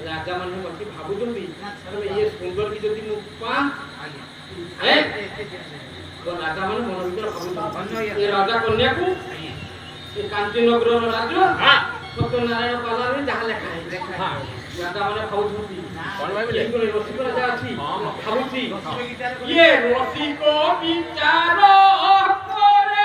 राजा मान बसी भावुंट ये सुंदर की जदि मुपा राजा मान मन भर भावुं ये राजा कन्या को कांचीनगर राज्य सत्यनारायण पाला जहाँ लेखा है राजा मैंने भावुंट रसिक राजा अच्छी भावुची ये रसिक विचार करे